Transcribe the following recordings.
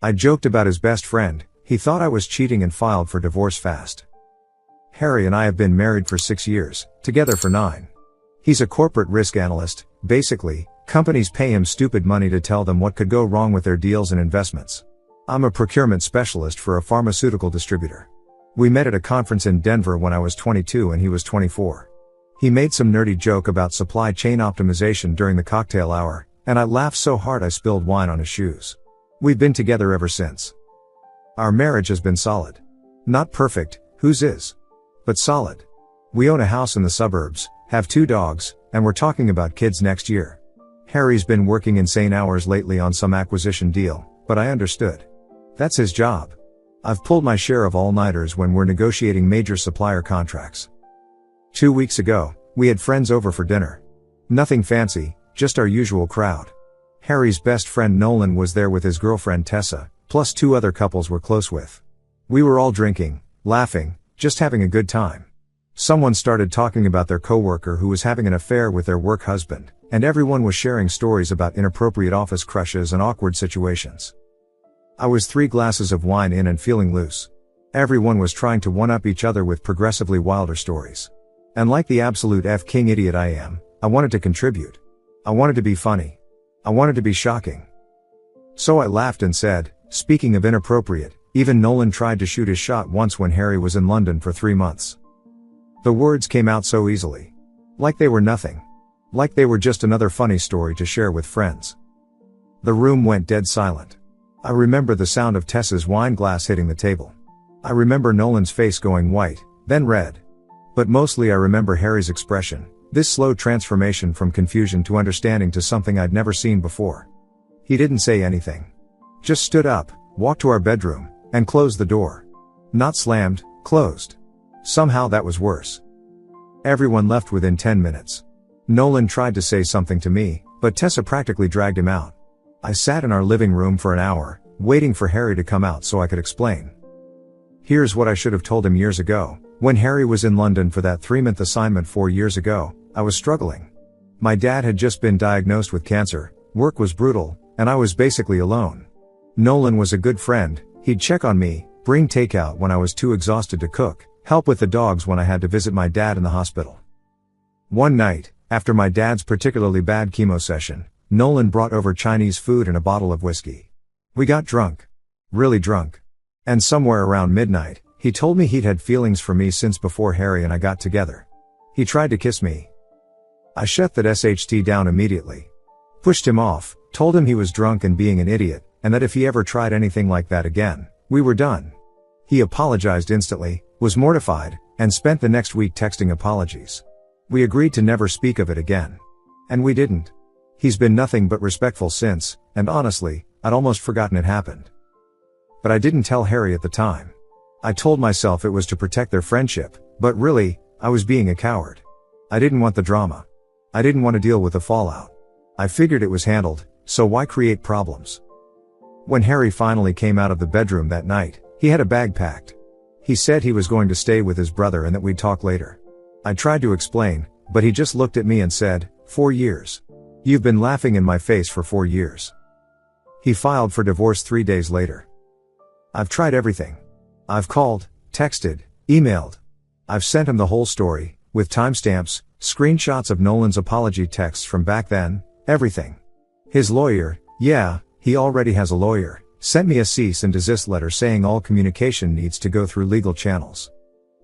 I joked about his best friend. He thought I was cheating and filed for divorce fast. Harry and I have been married for 6 years, together for 9. He's a corporate risk analyst. Basically, companies pay him stupid money to tell them what could go wrong with their deals and investments. I'm a procurement specialist for a pharmaceutical distributor. We met at a conference in Denver when I was 22 and he was 24. He made some nerdy joke about supply chain optimization during the cocktail hour, and I laughed so hard I spilled wine on his shoes. We've been together ever since. Our marriage has been solid. Not perfect, whose is? But solid. We own a house in the suburbs, have 2 dogs, and we're talking about kids next year. Harry's been working insane hours lately on some acquisition deal, but I understood. That's his job. I've pulled my share of all-nighters when we're negotiating major supplier contracts. 2 weeks ago, we had friends over for dinner. Nothing fancy, just our usual crowd. Harry's best friend Nolan was there with his girlfriend Tessa, plus 2 other couples we're close with. We were all drinking, laughing, just having a good time. Someone started talking about their coworker who was having an affair with their work husband, and everyone was sharing stories about inappropriate office crushes and awkward situations. I was 3 glasses of wine in and feeling loose. Everyone was trying to one-up each other with progressively wilder stories. And like the absolute F-king idiot I am, I wanted to contribute. I wanted to be funny. I wanted to be shocking. So I laughed and said, speaking of inappropriate, even Nolan tried to shoot his shot once when Harry was in London for 3 months. The words came out so easily. Like they were nothing. Like they were just another funny story to share with friends. The room went dead silent. I remember the sound of Tessa's wine glass hitting the table. I remember Nolan's face going white, then red. But mostly I remember Harry's expression. This slow transformation from confusion to understanding to something I'd never seen before. He didn't say anything. Just stood up, walked to our bedroom, and closed the door. Not slammed, closed. Somehow that was worse. Everyone left within 10 minutes. Nolan tried to say something to me, but Tessa practically dragged him out. I sat in our living room for an hour, waiting for Harry to come out so I could explain. Here's what I should have told him years ago. When Harry was in London for that 3-month assignment 4 years ago, I was struggling. My dad had just been diagnosed with cancer, work was brutal, and I was basically alone. Nolan was a good friend. He'd check on me, bring takeout when I was too exhausted to cook, help with the dogs when I had to visit my dad in the hospital. One night, after my dad's particularly bad chemo session, Nolan brought over Chinese food and a bottle of whiskey. We got drunk. Really drunk. And somewhere around midnight, he told me he'd had feelings for me since before Harry and I got together. He tried to kiss me. I shut that SHT down immediately. Pushed him off, told him he was drunk and being an idiot, and that if he ever tried anything like that again, we were done. He apologized instantly, was mortified, and spent the next week texting apologies. We agreed to never speak of it again. And we didn't. He's been nothing but respectful since, and honestly, I'd almost forgotten it happened. But I didn't tell Harry at the time. I told myself it was to protect their friendship, but really, I was being a coward. I didn't want the drama. I didn't want to deal with the fallout. I figured it was handled, so why create problems? When Harry finally came out of the bedroom that night, he had a bag packed. He said he was going to stay with his brother and that we'd talk later. I tried to explain, but he just looked at me and said, 4 years. You've been laughing in my face for 4 years. He filed for divorce 3 days later. I've tried everything. I've called, texted, emailed. I've sent him the whole story, with timestamps, screenshots of Nolan's apology texts from back then, everything. His lawyer, yeah, he already has a lawyer, sent me a cease and desist letter saying all communication needs to go through legal channels.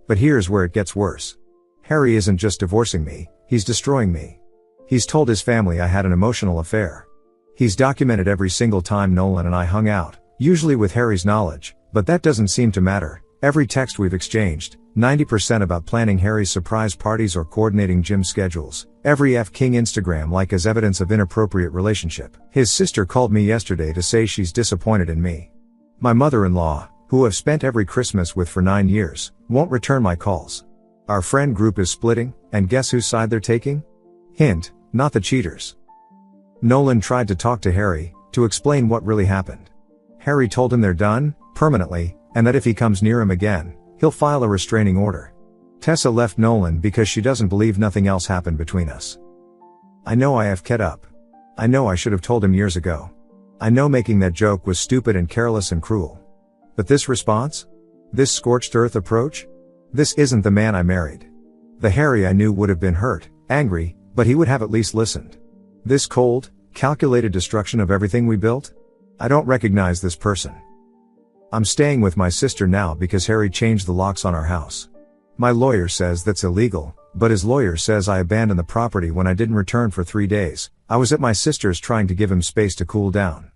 But here's where it gets worse. Harry isn't just divorcing me, he's destroying me. He's told his family I had an emotional affair. He's documented every single time Nolan and I hung out, usually with Harry's knowledge, but that doesn't seem to matter. Every text we've exchanged, 90% about planning Harry's surprise parties or coordinating gym schedules, every F-king Instagram like as evidence of inappropriate relationship. His sister called me yesterday to say she's disappointed in me. My mother-in-law, who I've spent every Christmas with for 9 years, won't return my calls. Our friend group is splitting, and guess whose side they're taking? Hint, not the cheaters. Nolan tried to talk to Harry, to explain what really happened. Harry told him they're done, permanently, and that if he comes near him again, he'll file a restraining order. Tessa left Nolan because she doesn't believe nothing else happened between us. I know I have kept up. I know I should have told him years ago. I know making that joke was stupid and careless and cruel. But this response? This scorched earth approach? This isn't the man I married. The Harry I knew would have been hurt, angry, but he would have at least listened. This cold, calculated destruction of everything we built? I don't recognize this person. I'm staying with my sister now because Harry changed the locks on our house. My lawyer says that's illegal, but his lawyer says I abandoned the property when I didn't return for 3 days. I was at my sister's trying to give him space to cool down.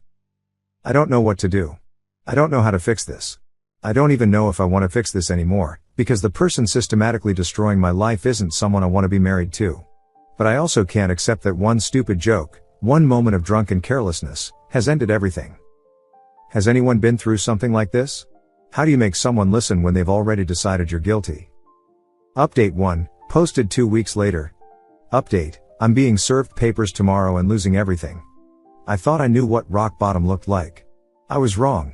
I don't know what to do. I don't know how to fix this. I don't even know if I want to fix this anymore, because the person systematically destroying my life isn't someone I want to be married to. But I also can't accept that one stupid joke, one moment of drunken carelessness, has ended everything. Has anyone been through something like this? How do you make someone listen when they've already decided you're guilty? Update 1, posted 2 weeks later. Update, I'm being served papers tomorrow and losing everything. I thought I knew what rock bottom looked like. I was wrong.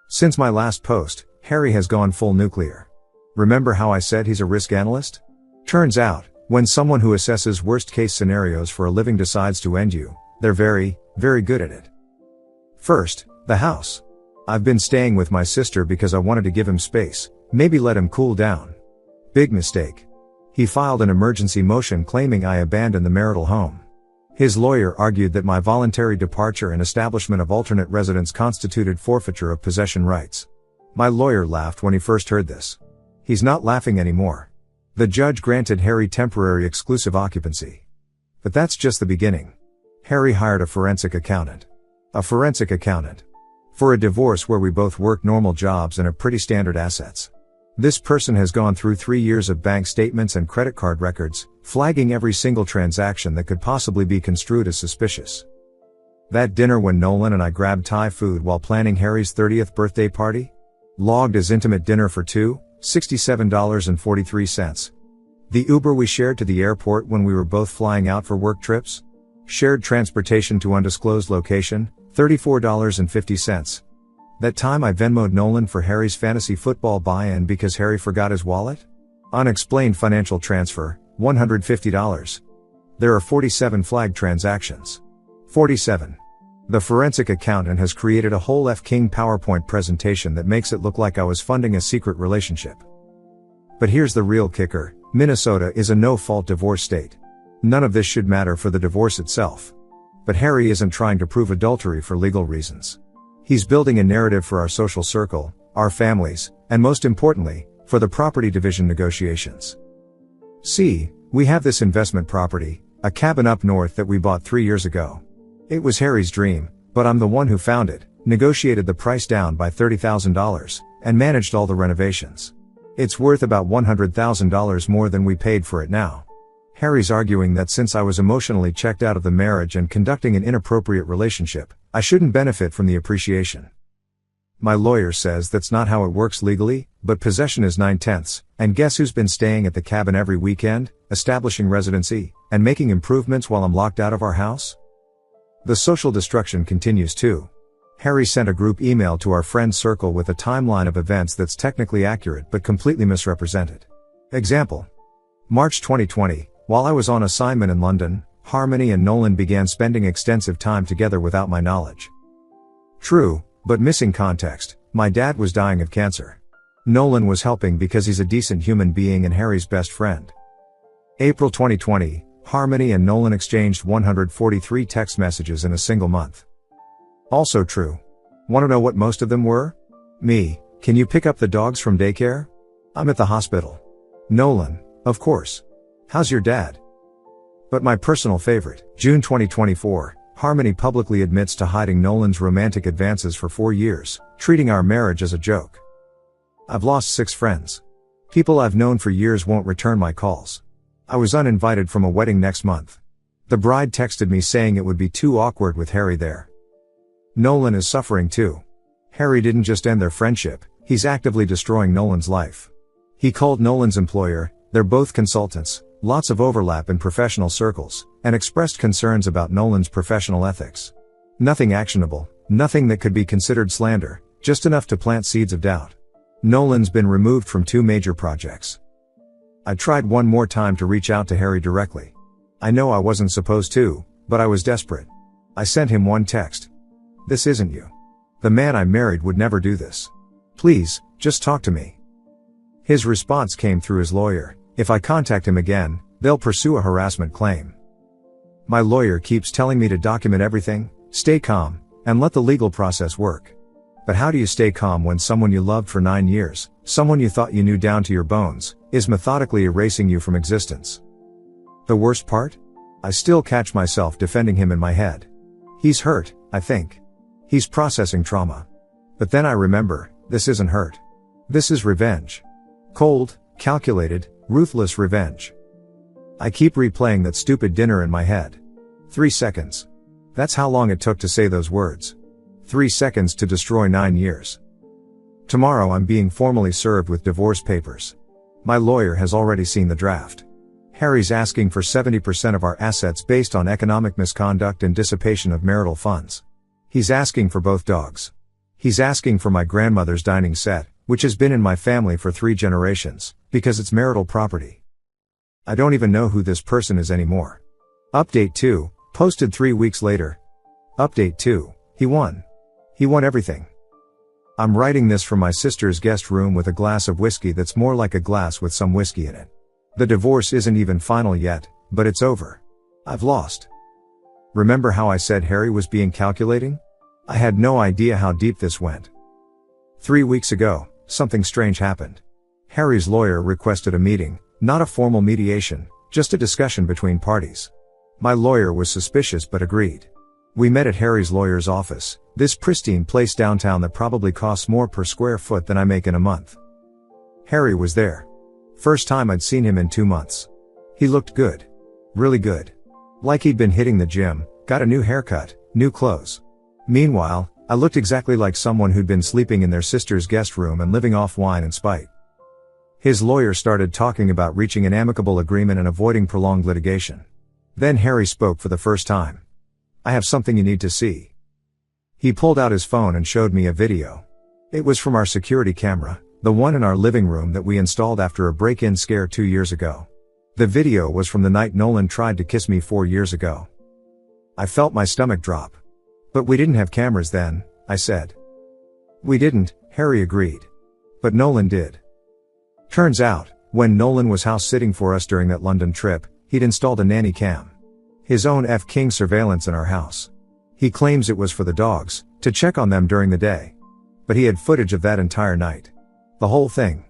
Since my last post, Harry has gone full nuclear. Remember how I said he's a risk analyst? Turns out, when someone who assesses worst-case scenarios for a living decides to end you, they're very, very good at it. First, the house. I've been staying with my sister because I wanted to give him space, maybe let him cool down. Big mistake. He filed an emergency motion claiming I abandoned the marital home. His lawyer argued that my voluntary departure and establishment of alternate residence constituted forfeiture of possession rights. My lawyer laughed when he first heard this. He's not laughing anymore. The judge granted Harry temporary exclusive occupancy. But that's just the beginning. Harry hired a forensic accountant. A forensic accountant. For a divorce where we both work normal jobs and have pretty standard assets. This person has gone through 3 years of bank statements and credit card records, flagging every single transaction that could possibly be construed as suspicious. That dinner when Nolan and I grabbed Thai food while planning Harry's 30th birthday party? Logged as intimate dinner for two, $67.43. The Uber we shared to the airport when we were both flying out for work trips? Shared transportation to undisclosed location, $34.50. That time I Venmo'd Nolan for Harry's fantasy football buy-in because Harry forgot his wallet? Unexplained financial transfer, $150. There are 47 flagged transactions. 47. The forensic accountant has created a whole F-King PowerPoint presentation that makes it look like I was funding a secret relationship. But here's the real kicker, Minnesota is a no-fault divorce state. None of this should matter for the divorce itself. But Harry isn't trying to prove adultery for legal reasons. He's building a narrative for our social circle, our families, and most importantly, for the property division negotiations. See, we have this investment property, a cabin up north that we bought 3 years ago. It was Harry's dream, but I'm the one who found it, negotiated the price down by $30,000, and managed all the renovations. It's worth about $100,000 more than we paid for it now. Harry's arguing that since I was emotionally checked out of the marriage and conducting an inappropriate relationship, I shouldn't benefit from the appreciation. My lawyer says that's not how it works legally, but possession is 9/10, and guess who's been staying at the cabin every weekend, establishing residency, and making improvements while I'm locked out of our house? The social destruction continues too. Harry sent a group email to our friend circle with a timeline of events that's technically accurate but completely misrepresented. Example. March 2020, while I was on assignment in London, Harmony and Nolan began spending extensive time together without my knowledge. True, but missing context, my dad was dying of cancer. Nolan was helping because he's a decent human being and Harry's best friend. April 2020, Harmony and Nolan exchanged 143 text messages in a single month. Also true. Want to know what most of them were? Me, can you pick up the dogs from daycare? I'm at the hospital. Nolan, of course. How's your dad? But my personal favorite, June 2024, Harmony publicly admits to hiding Nolan's romantic advances for 4 years, treating our marriage as a joke. I've lost 6 friends. People I've known for years won't return my calls. I was uninvited from a wedding next month. The bride texted me saying it would be too awkward with Harry there. Nolan is suffering too. Harry didn't just end their friendship, he's actively destroying Nolan's life. He called Nolan's employer, they're both consultants, lots of overlap in professional circles, and expressed concerns about Nolan's professional ethics. Nothing actionable, nothing that could be considered slander, just enough to plant seeds of doubt. Nolan's been removed from 2 major projects. I tried one more time to reach out to Harry directly. I know I wasn't supposed to, but I was desperate. I sent him one text. This isn't you. The man I married would never do this. Please, just talk to me. His response came through his lawyer. If I contact him again, they'll pursue a harassment claim. My lawyer keeps telling me to document everything, stay calm, and let the legal process work. But how do you stay calm when someone you loved for 9 years, someone you thought you knew down to your bones, is methodically erasing you from existence? The worst part? I still catch myself defending him in my head. He's hurt, I think. He's processing trauma. But then I remember, this isn't hurt. This is revenge. Cold, calculated, ruthless revenge. I keep replaying that stupid dinner in my head. 3 seconds. That's how long it took to say those words. 3 seconds to destroy 9 years. Tomorrow I'm being formally served with divorce papers. My lawyer has already seen the draft. Harry's asking for 70% of our assets based on economic misconduct and dissipation of marital funds. He's asking for both dogs. He's asking for my grandmother's dining set, which has been in my family for 3 generations, because it's marital property. I don't even know who this person is anymore. Update 2, posted 3 weeks later. Update 2, he won. He won everything. I'm writing this from my sister's guest room with a glass of whiskey that's more like a glass with some whiskey in it. The divorce isn't even final yet, but it's over. I've lost. Remember how I said Harry was being calculating? I had no idea how deep this went. 3 weeks ago, something strange happened. Harry's lawyer requested a meeting, not a formal mediation, just a discussion between parties. My lawyer was suspicious but agreed. We met at Harry's lawyer's office, this pristine place downtown that probably costs more per square foot than I make in a month. Harry was there. First time I'd seen him in 2 months. He looked good. Really good. Like he'd been hitting the gym, got a new haircut, new clothes. Meanwhile, I looked exactly like someone who'd been sleeping in their sister's guest room and living off wine and spite. His lawyer started talking about reaching an amicable agreement and avoiding prolonged litigation. Then Harry spoke for the first time. I have something you need to see. He pulled out his phone and showed me a video. It was from our security camera, the one in our living room that we installed after a break-in scare 2 years ago. The video was from the night Nolan tried to kiss me 4 years ago. I felt my stomach drop. But we didn't have cameras then, I said. We didn't, Harry agreed. But Nolan did. Turns out, when Nolan was house sitting for us during that London trip, he'd installed a nanny cam. His own F-King surveillance in our house. He claims it was for the dogs, to check on them during the day. But he had footage of that entire night. The whole thing.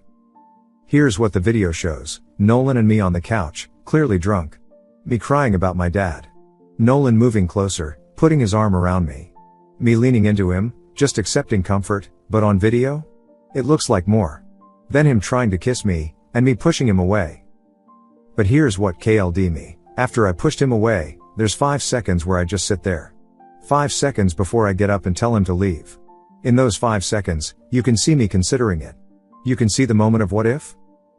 Here's what the video shows. Nolan and me on the couch, clearly drunk. Me crying about my dad. Nolan moving closer, putting his arm around me. Me leaning into him, just accepting comfort, but on video? It looks like more. Then him trying to kiss me, and me pushing him away. But here's what KLD me. After I pushed him away, there's 5 seconds where I just sit there. 5 seconds before I get up and tell him to leave. In those 5 seconds, you can see me considering it. You can see the moment of what if?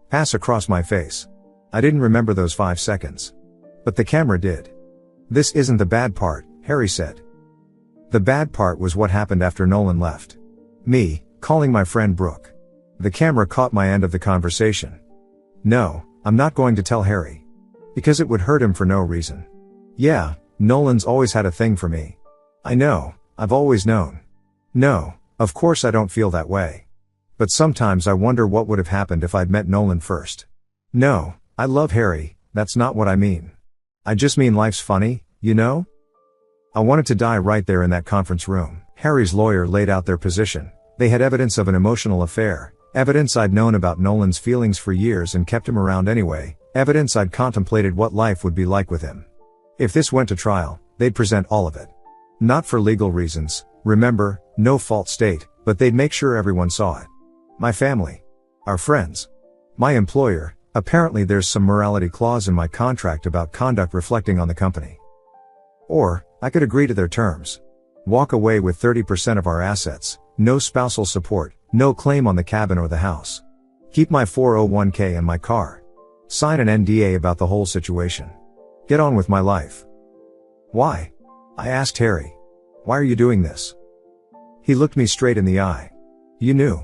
Pass across my face. I didn't remember those 5 seconds. But the camera did. This isn't the bad part, Harry said. The bad part was what happened after Nolan left. Me, calling my friend Brooke. The camera caught my end of the conversation. No, I'm not going to tell Harry. Because it would hurt him for no reason. Yeah, Nolan's always had a thing for me. I know, I've always known. No, of course I don't feel that way. But sometimes I wonder what would have happened if I'd met Nolan first. No, I love Harry, that's not what I mean. I just mean life's funny, you know? I wanted to die right there in that conference room. Harry's lawyer laid out their position. They had evidence of an emotional affair, evidence I'd known about Nolan's feelings for years and kept him around anyway, evidence I'd contemplated what life would be like with him. If this went to trial, they'd present all of it. Not for legal reasons, remember, no fault state, but they'd make sure everyone saw it. My family. Our friends. My employer. Apparently there's some morality clause in my contract about conduct reflecting on the company. Or, I could agree to their terms. Walk away with 30% of our assets, no spousal support, no claim on the cabin or the house. Keep my 401k and my car. Sign an NDA about the whole situation. Get on with my life. Why? I asked Harry. Why are you doing this? He looked me straight in the eye. You knew.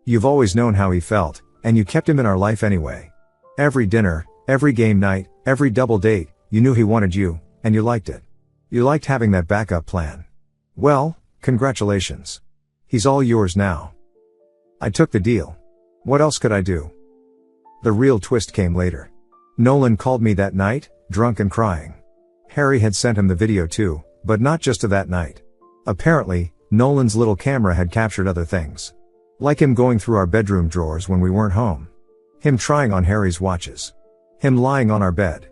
You've always known how he felt, and you kept him in our life anyway. Every dinner, every game night, every double date, you knew he wanted you, and you liked it. You liked having that backup plan. Well, Congratulations. He's all yours now. I took the deal. What else could I do? The real twist came later. Nolan called me that night, drunk and crying. Harry had sent him the video too, but not just to that night. Apparently, Nolan's little camera had captured other things. Like him going through our bedroom drawers when we weren't home. Him trying on Harry's watches. Him lying on our bed.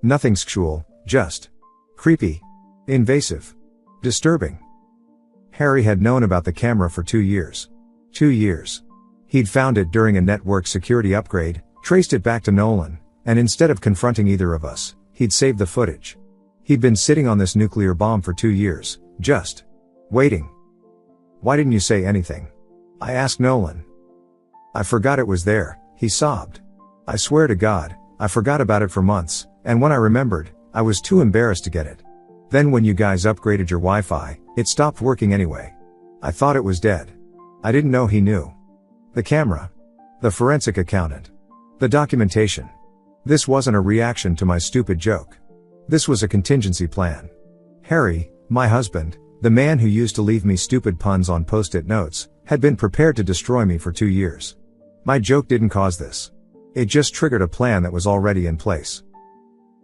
Nothing sexual, just creepy. Invasive. Disturbing. Harry had known about the camera for 2 years. 2 years. He'd found it during a network security upgrade, traced it back to Nolan, and instead of confronting either of us, he'd saved the footage. He'd been sitting on this nuclear bomb for 2 years, just waiting. Why didn't you say anything? I asked Nolan. I forgot it was there, he sobbed. I swear to God, I forgot about it for months, and when I remembered, I was too embarrassed to get it. Then when you guys upgraded your Wi-Fi, it stopped working anyway. I thought it was dead. I didn't know he knew. The camera. The forensic accountant. The documentation. This wasn't a reaction to my stupid joke. This was a contingency plan. Harry, my husband, the man who used to leave me stupid puns on post-it notes, had been prepared to destroy me for 2 years. My joke didn't cause this. It just triggered a plan that was already in place.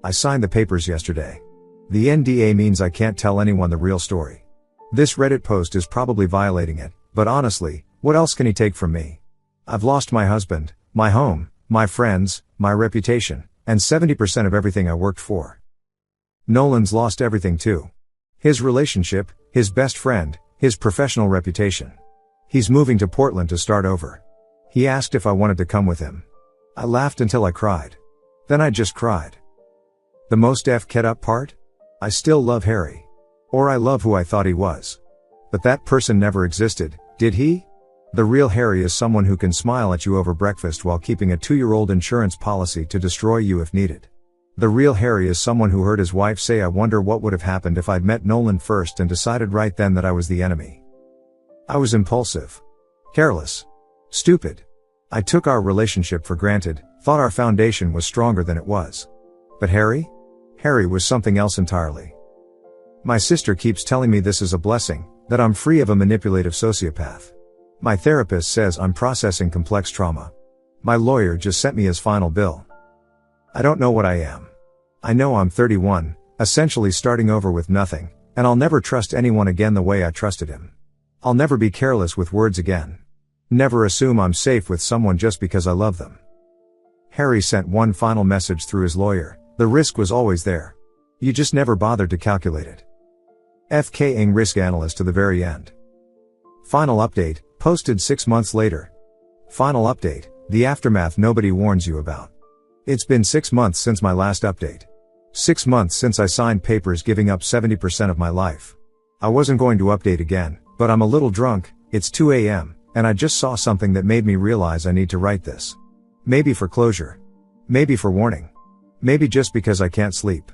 I signed the papers yesterday. The NDA means I can't tell anyone the real story. This Reddit post is probably violating it, but honestly, what else can he take from me? I've lost my husband, my home, my friends, my reputation, and 70% of everything I worked for. Nolan's lost everything too. His relationship, his best friend, his professional reputation. He's moving to Portland to start over. He asked if I wanted to come with him. I laughed until I cried. Then I just cried. The most F-ed up part? I still love Harry. Or I love who I thought he was. But that person never existed, did he? The real Harry is someone who can smile at you over breakfast while keeping a 2-year-old insurance policy to destroy you if needed. The real Harry is someone who heard his wife say, "I wonder what would have happened if I'd met Nolan first," and decided right then that I was the enemy. I was impulsive. Careless. Stupid. I took our relationship for granted, thought our foundation was stronger than it was. But Harry? Harry was something else entirely. My sister keeps telling me this is a blessing, that I'm free of a manipulative sociopath. My therapist says I'm processing complex trauma. My lawyer just sent me his final bill. I don't know what I am. I know I'm 31, essentially starting over with nothing, and I'll never trust anyone again the way I trusted him. I'll never be careless with words again. Never assume I'm safe with someone just because I love them. Harry sent one final message through his lawyer. The risk was always there. You just never bothered to calculate it. FKing risk analyst to the very end. Final update, posted 6 months later. Final update, the aftermath nobody warns you about. It's been 6 months since my last update. 6 months since I signed papers giving up 70% of my life. I wasn't going to update again, but I'm a little drunk, it's 2 a.m., and I just saw something that made me realize I need to write this. Maybe for closure. Maybe for warning. Maybe just because I can't sleep.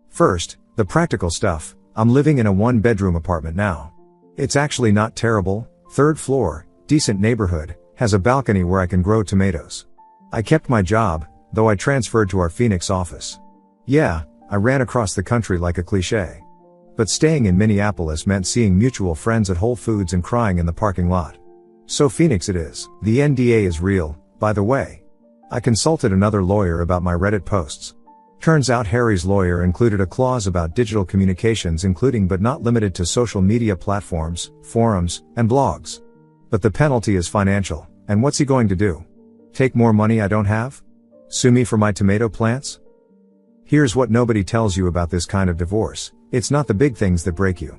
First, the practical stuff. I'm living in a 1-bedroom apartment now. It's actually not terrible, 3rd floor, decent neighborhood, has a balcony where I can grow tomatoes. I kept my job, though I transferred to our Phoenix office. Yeah, I ran across the country like a cliché. But staying in Minneapolis meant seeing mutual friends at Whole Foods and crying in the parking lot. So Phoenix it is. The NDA is real, by the way. I consulted another lawyer about my Reddit posts. Turns out Harry's lawyer included a clause about digital communications, including but not limited to social media platforms, forums, and blogs. But the penalty is financial, and what's he going to do? Take more money I don't have? Sue me for my tomato plants? Here's what nobody tells you about this kind of divorce. It's not the big things that break you.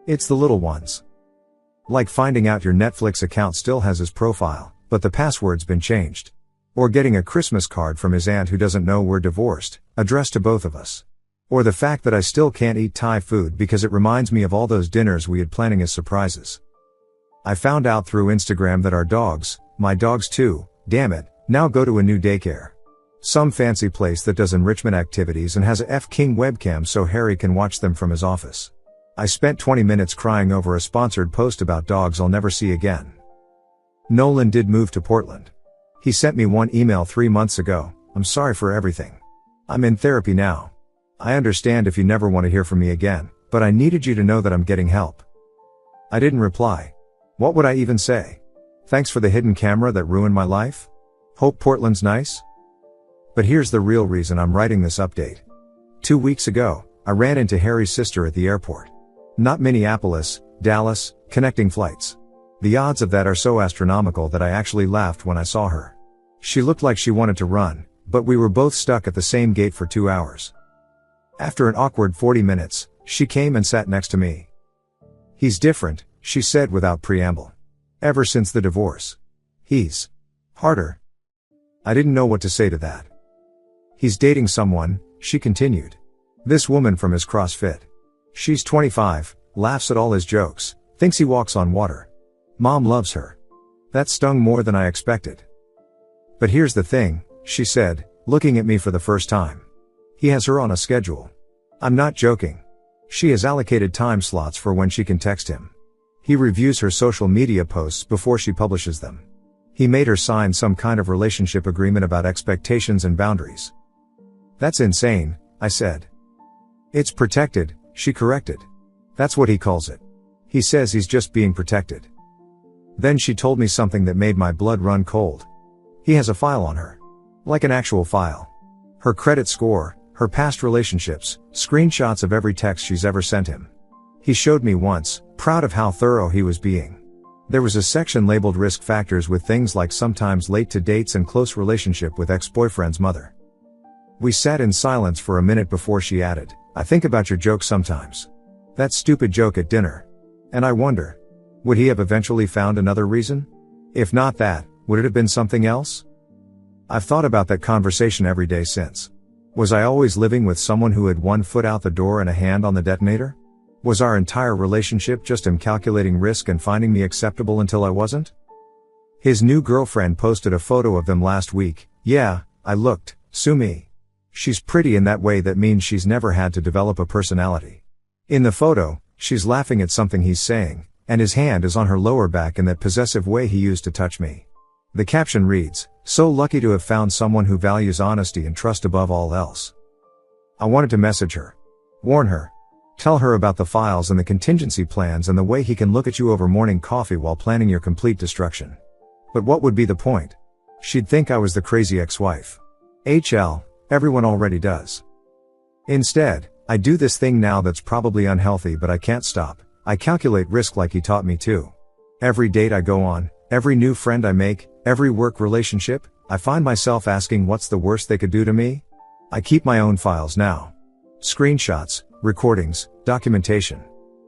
It's the little ones. Like finding out your Netflix account still has his profile, but the password's been changed. Or getting a Christmas card from his aunt who doesn't know we're divorced, addressed to both of us. Or the fact that I still can't eat Thai food because it reminds me of all those dinners we had planning as surprises. I found out through Instagram that our dogs, my dogs too, damn it, now go to a new daycare. Some fancy place that does enrichment activities and has a F-King webcam so Harry can watch them from his office. I spent 20 minutes crying over a sponsored post about dogs I'll never see again. Nolan did move to Portland. He sent me one email 3 months ago. I'm sorry for everything. I'm in therapy now. I understand if you never want to hear from me again, but I needed you to know that I'm getting help. I didn't reply. What would I even say? Thanks for the hidden camera that ruined my life? Hope Portland's nice? But here's the real reason I'm writing this update. 2 weeks ago, I ran into Harry's sister at the airport. Not Minneapolis, Dallas, connecting flights. The odds of that are so astronomical that I actually laughed when I saw her. She looked like she wanted to run, but we were both stuck at the same gate for 2 hours. After an awkward 40 minutes, she came and sat next to me. He's different, she said without preamble. Ever since the divorce. He's harder. I didn't know what to say to that. He's dating someone, she continued. This woman from his CrossFit. She's 25, laughs at all his jokes, thinks he walks on water. Mom loves her. That stung more than I expected. But here's the thing, she said, looking at me for the first time. He has her on a schedule. I'm not joking. She has allocated time slots for when she can text him. He reviews her social media posts before she publishes them. He made her sign some kind of relationship agreement about expectations and boundaries. That's insane, I said. It's protected, she corrected. That's what he calls it. He says he's just being protected. Then she told me something that made my blood run cold. He has a file on her. Like an actual file. Her credit score, her past relationships, screenshots of every text she's ever sent him. He showed me once, proud of how thorough he was being. There was a section labeled risk factors with things like sometimes late to dates and close relationship with ex-boyfriend's mother. We sat in silence for a minute before she added, I think about your jokes sometimes. That stupid joke at dinner. And I wonder, would he have eventually found another reason? If not that, would it have been something else? I've thought about that conversation every day since. Was I always living with someone who had one foot out the door and a hand on the detonator? Was our entire relationship just him calculating risk and finding me acceptable until I wasn't? His new girlfriend posted a photo of them last week. Yeah, I looked, sue me. She's pretty in that way that means she's never had to develop a personality. In the photo, she's laughing at something he's saying, and his hand is on her lower back in that possessive way he used to touch me. The caption reads, so lucky to have found someone who values honesty and trust above all else. I wanted to message her. Warn her. Tell her about the files and the contingency plans and the way he can look at you over morning coffee while planning your complete destruction. But what would be the point? She'd think I was the crazy ex-wife. Everyone already does. Instead, I do this thing now that's probably unhealthy but I can't stop. I calculate risk like he taught me to. Every date I go on, every new friend I make, every work relationship, I find myself asking what's the worst they could do to me? I keep my own files now. Screenshots, recordings, documentation.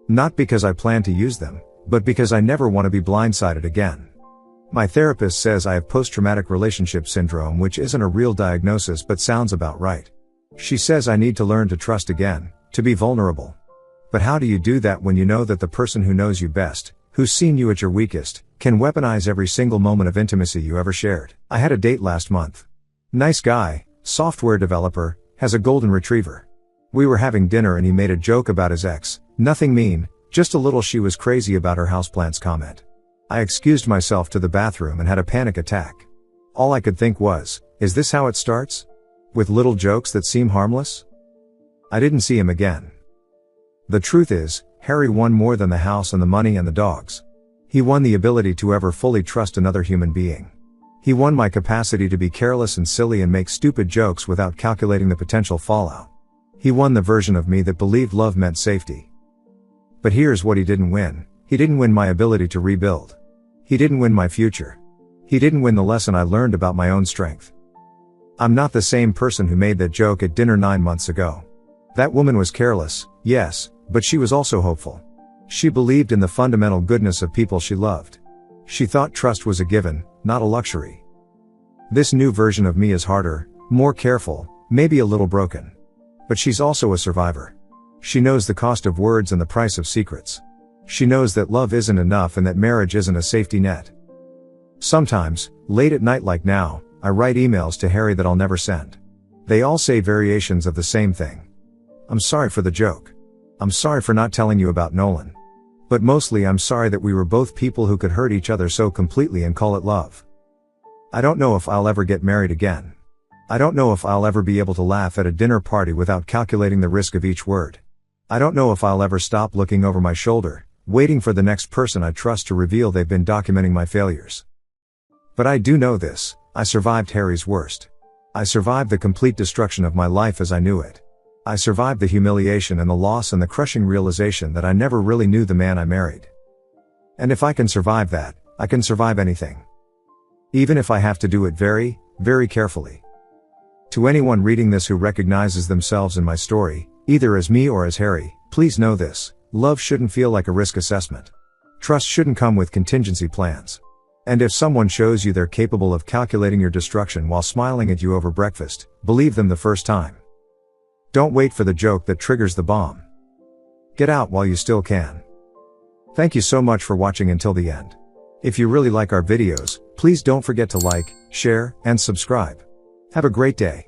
Not because I plan to use them, but because I never want to be blindsided again. My therapist says I have post-traumatic relationship syndrome, which isn't a real diagnosis but sounds about right. She says I need to learn to trust again, to be vulnerable. But how do you do that when you know that the person who knows you best, who's seen you at your weakest, can weaponize every single moment of intimacy you ever shared? I had a date last month. Nice guy, software developer, has a golden retriever. We were having dinner and he made a joke about his ex, nothing mean, just a little she was crazy about her houseplants comment. I excused myself to the bathroom and had a panic attack. All I could think was, is this how it starts? With little jokes that seem harmless? I didn't see him again. The truth is, Harry won more than the house and the money and the dogs. He won the ability to ever fully trust another human being. He won my capacity to be careless and silly and make stupid jokes without calculating the potential fallout. He won the version of me that believed love meant safety. But here's what he didn't win. He didn't win my ability to rebuild. He didn't win my future. He didn't win the lesson I learned about my own strength. I'm not the same person who made that joke at dinner 9 months ago. That woman was careless, yes, but she was also hopeful. She believed in the fundamental goodness of people she loved. She thought trust was a given, not a luxury. This new version of me is harder, more careful, maybe a little broken. But she's also a survivor. She knows the cost of words and the price of secrets. She knows that love isn't enough and that marriage isn't a safety net. Sometimes, late at night like now, I write emails to Harry that I'll never send. They all say variations of the same thing. I'm sorry for the joke. I'm sorry for not telling you about Nolan. But mostly I'm sorry that we were both people who could hurt each other so completely and call it love. I don't know if I'll ever get married again. I don't know if I'll ever be able to laugh at a dinner party without calculating the risk of each word. I don't know if I'll ever stop looking over my shoulder, waiting for the next person I trust to reveal they've been documenting my failures. But I do know this, I survived Harry's worst. I survived the complete destruction of my life as I knew it. I survived the humiliation and the loss and the crushing realization that I never really knew the man I married. And if I can survive that, I can survive anything. Even if I have to do it very, very carefully. To anyone reading this who recognizes themselves in my story, either as me or as Harry, please know this: love shouldn't feel like a risk assessment. Trust shouldn't come with contingency plans. And if someone shows you they're capable of calculating your destruction while smiling at you over breakfast, believe them the first time. Don't wait for the joke that triggers the bomb. Get out while you still can. Thank you so much for watching until the end. If you really like our videos, please don't forget to like, share, and subscribe. Have a great day.